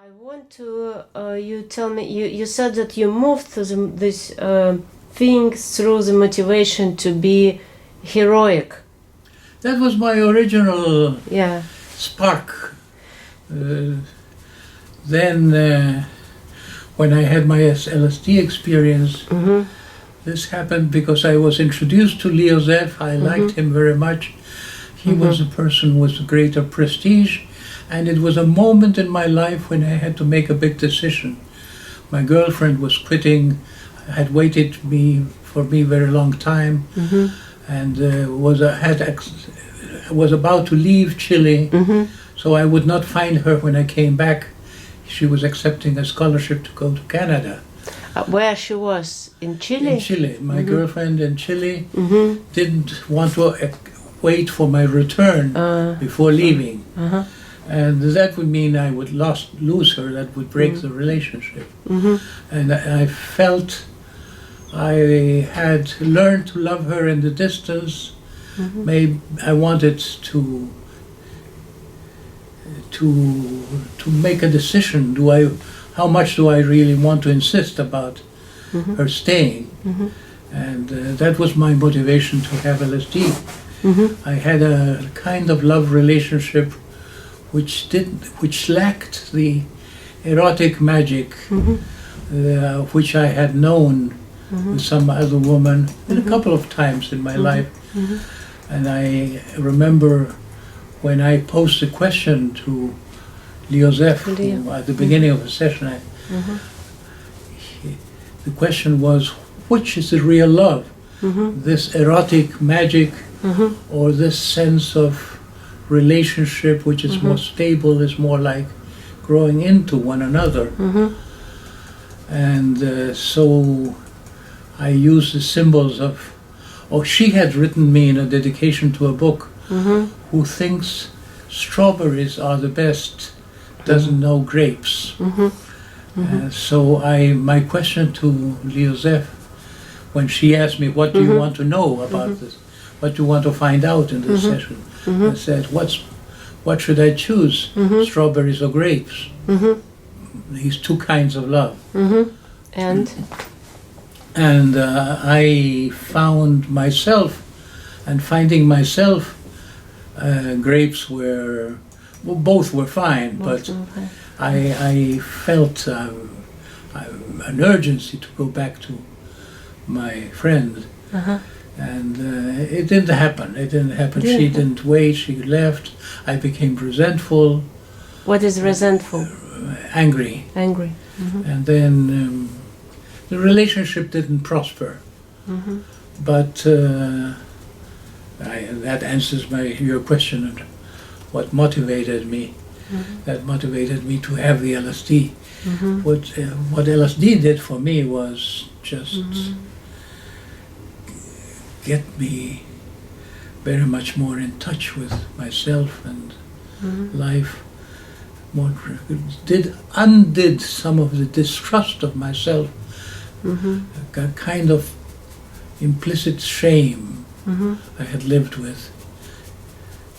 I want to, you tell me, you said that you moved through this thing through the motivation to be heroic. That was my original Yeah. spark. Then, when I had my LSD experience, this happened because I was introduced to Leo Zeff. I liked him very much. He was a person with greater prestige, and it was a moment in my life when I had to make a big decision. My girlfriend was quitting, had waited for me very long time, and was about to leave Chile, so I would not find her when I came back. She was accepting a scholarship to go to Canada. Where she was? In Chile? In Chile. My girlfriend in Chile didn't want to wait for my return before leaving. And that would mean I would lose her, that would break the relationship. And I felt I had learned to love her in the distance. Maybe I wanted to make a decision. How much do I really want to insist about her staying? And that was my motivation to have LSD. I had a kind of love relationship which lacked the erotic magic which I had known with some other woman a couple of times in my life. And I remember when I posed a question to Leo Zeff at the beginning of the session, the question was, which is the real love? This erotic magic or this sense of relationship which is more stable, is more like growing into one another. And so I used the symbols of, she had written me in a dedication to a book, who thinks strawberries are the best, doesn't know grapes. So my question to Leo Zeff, when she asked me, what do you want to know about this? What do you want to find out in this session? I said, what should I choose, strawberries or grapes? These two kinds of love. And I found myself, and finding myself, grapes both were fine, but I felt an urgency to go back to my friend. And it didn't happen. She didn't wait, she left. I became resentful. What is resentful? Angry. Angry. And then the relationship didn't prosper. But that answers your question on what motivated me. That motivated me to have the LSD. What LSD did for me was just get me very much more in touch with myself and life. Undid some of the distrust of myself, a kind of implicit shame I had lived with.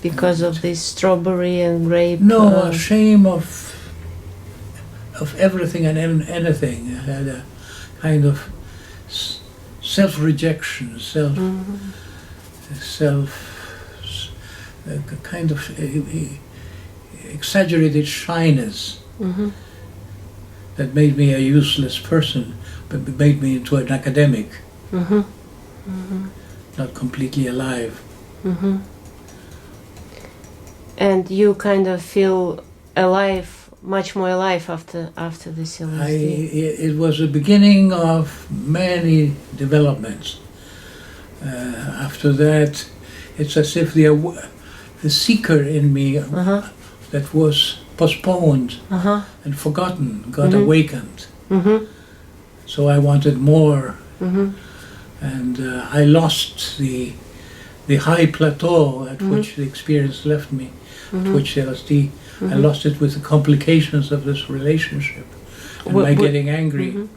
Because of this strawberry and grape? No, a shame of everything and anything. I had a kind of self-rejection, a kind of exaggerated shyness that made me a useless person, but made me into an academic, not completely alive. And you kind of feel alive, much more alive after this LSD? It was the beginning of many developments. After that, it's as if the seeker in me that was postponed and forgotten got awakened. So I wanted more, and I lost the high plateau at which the experience left me, at which LSD. I lost it with the complications of this relationship and my getting angry.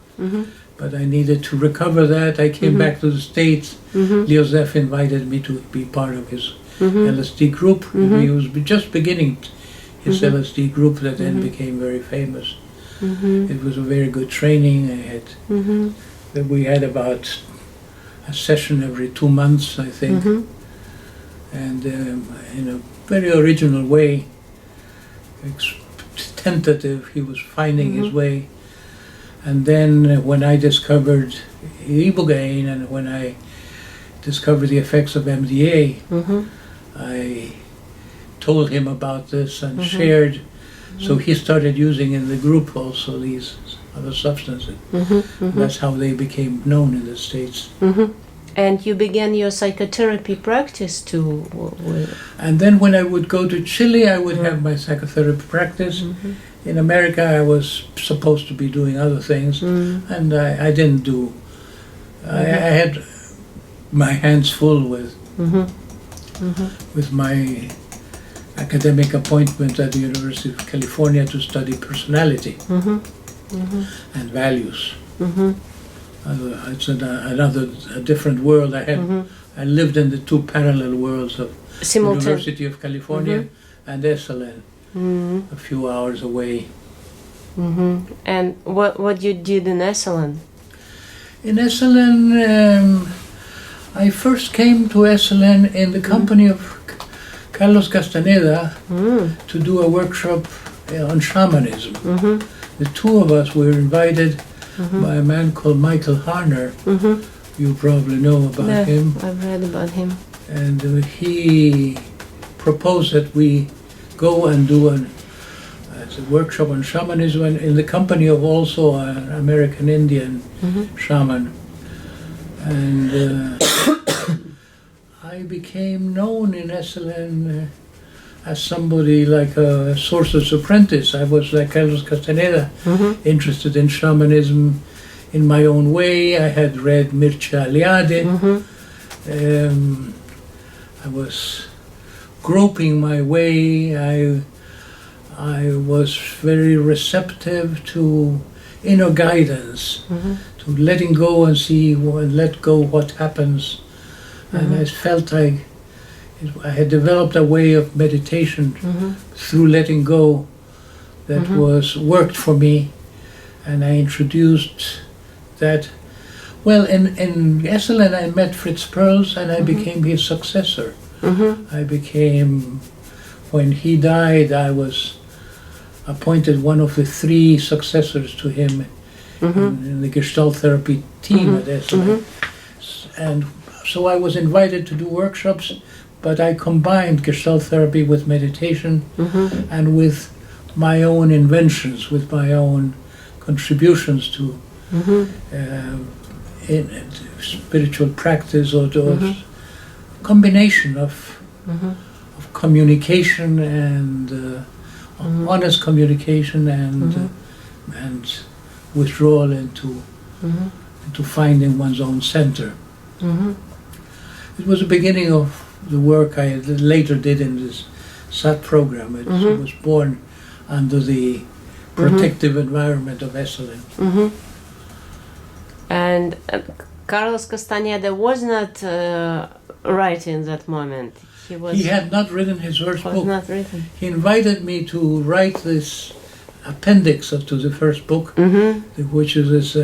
But I needed to recover that. I came back to the States. Leo Zeff invited me to be part of his LSD group. He was just beginning his LSD group that then became very famous. It was a very good training. We had about a session every 2 months, I think, and in a very original way, tentative, he was finding his way. And then when I discovered ibogaine and when I discovered the effects of MDA, I told him about this and shared. So he started using in the group also these other substances. That's how they became known in the States. And you began your psychotherapy practice too? And then when I would go to Chile, I would have my psychotherapy practice. In America, I was supposed to be doing other things, and I didn't do. I had my hands full with my academic appointment at the University of California to study personality and values. It's a different world. I lived in the two parallel worlds of University of California and Esalen, a few hours away. And what you did in Esalen? In Esalen, I first came to Esalen in the company of Carlos Castaneda to do a workshop on shamanism. The two of us were invited by a man called Michael Harner. You probably know about him. I've read about him. And he proposed that we go and do a workshop on shamanism in the company of also an American Indian shaman. And I became known in Esalen as somebody like a sorcerer's apprentice. I was like Carlos Castaneda, interested in shamanism in my own way. I had read Mircea Eliade. I was groping my way. I was very receptive to inner guidance, to letting go and see and let go what happens. And I felt I had developed a way of meditation through letting go that worked for me, and I introduced that. Well, in Esalen I met Fritz Perls and I became his successor. I became, when he died, I was appointed one of the 3 successors to him in the Gestalt therapy team at Esalen. And so I was invited to do workshops, but I combined Gestalt therapy with meditation and with my own inventions, with my own contributions to spiritual practice, or combination of communication and honest communication and withdrawal into finding one's own center. It was the beginning of the work I later did in this SAT program. It was born under the protective environment of Esalen. And Carlos Castaneda was not writing that moment. He had not written his first book. Not written. He invited me to write this appendix to the first book, which is this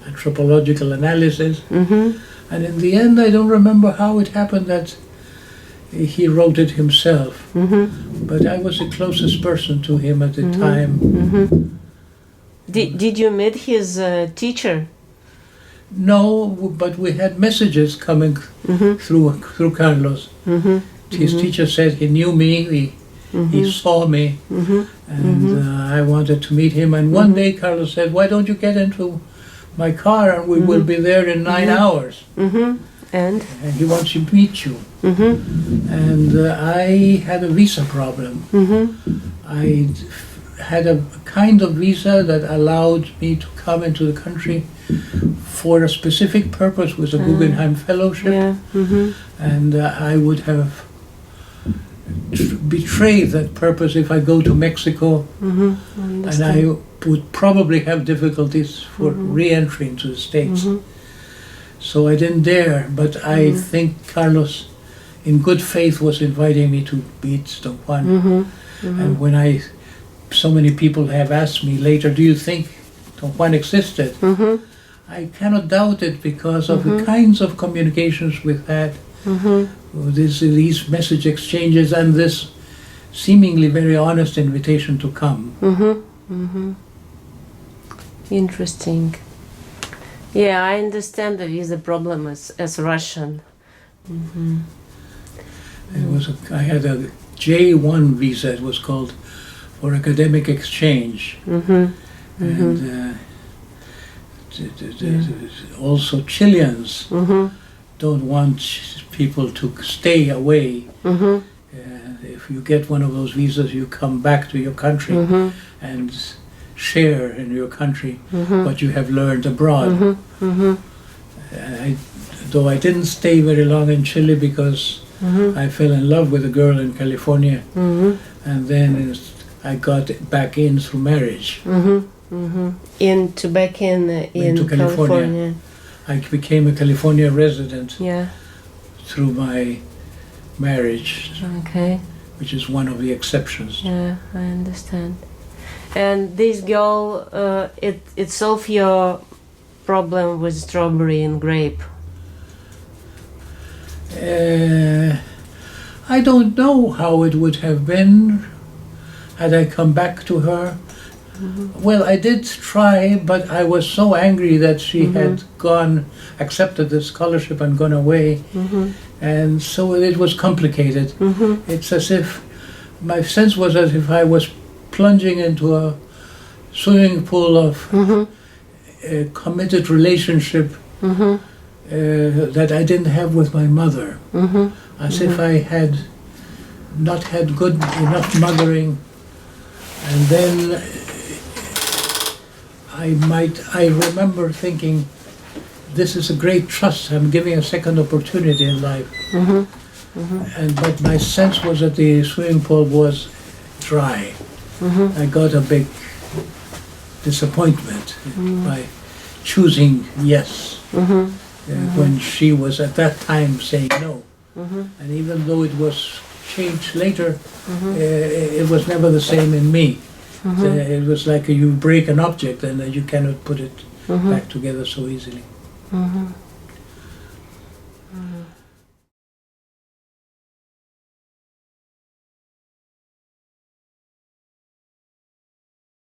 anthropological analysis. And in the end, I don't remember how it happened that he wrote it himself. But I was the closest person to him at the time. Did you meet his teacher? No, but we had messages coming through Carlos. His teacher said he knew me, he saw me, and I wanted to meet him. And one day Carlos said, "Why don't you get into my car and we will be there in 9 hours. And He wants to meet you." And I had a visa problem. I had a kind of visa that allowed me to come into the country for a specific purpose with a Guggenheim Fellowship. And I would have betrayed that purpose if I go to Mexico, and I would probably have difficulties for re-entry into the States. So I didn't dare, but I think Carlos, in good faith, was inviting me to meet Don Juan. And when so many people have asked me later, do you think Don Juan existed? I cannot doubt it because of the kinds of communications we've had, these message exchanges, and this seemingly very honest invitation to come. Interesting. Yeah, I understand the visa problem as Russian. I had a J1 visa, it was called, for academic exchange. And also Chileans don't want people to stay away. If you get one of those visas, you come back to your country and share in your country what you have learned abroad. Though I didn't stay very long in Chile because I fell in love with a girl in California, and then I got back in through marriage. Into California. I became a California resident Yeah. through my marriage, Okay. which is one of the exceptions. Yeah, I understand. And this girl, it solved your problem with strawberry and grape. I don't know how it would have been had I come back to her. Well, I did try, but I was so angry that she had accepted the scholarship and gone away. And so it was complicated. It's as if, my sense was as if I was plunging into a swimming pool of a committed relationship that I didn't have with my mother. As if I had not had good enough mothering, and then I remember thinking, this is a great trust, I'm giving a second opportunity in life. But my sense was that the swimming pool was dry. I got a big disappointment by choosing yes, when she was at that time saying no. And even though it was changed later, it was never the same in me. It was like you break an object and you cannot put it back together so easily.